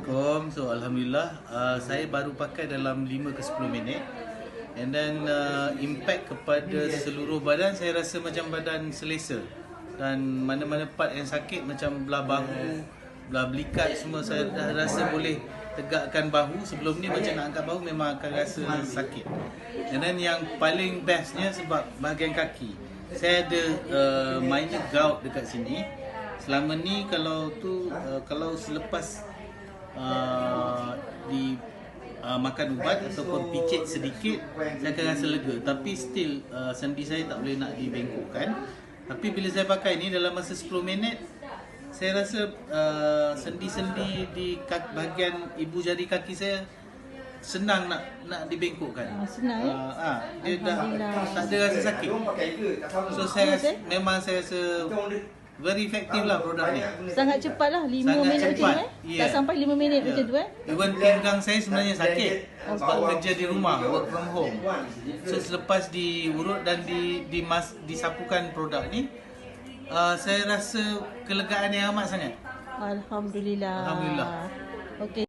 Assalamualaikum. So alhamdulillah saya baru pakai dalam 5 ke 10 minit. And then impact kepada seluruh badan, saya rasa macam badan selesa. Dan mana-mana part yang sakit macam belah bahu, belah belikat semua saya dah rasa boleh tegakkan bahu. Sebelum ni macam nak angkat bahu memang akan rasa sakit. And then yang paling bestnya sebab bahagian kaki, saya ada minor gout dekat sini. Selama ni kalau selepas makan ubat ataupun picit sedikit, saya akan rasa lega. Tapi still sendi saya tak boleh nak dibengkokkan. Tapi bila saya pakai ni dalam masa 10 minit, saya rasa sendi-sendi di bahagian ibu jari kaki saya senang nak dibengkokkan. Senang dia dah tak ada rasa sakit. So saya rasa very effective lah produk ni. Sangat cepat lah, 5 minit macam tu tak sampai 5 minit macam tu Even pinggang saya sebenarnya sakit sebab kerja di rumah, work from home. So selepas diurut dan disapukan produk ni, saya rasa kelegaan yang amat sangat. Alhamdulillah. Alhamdulillah. Okey.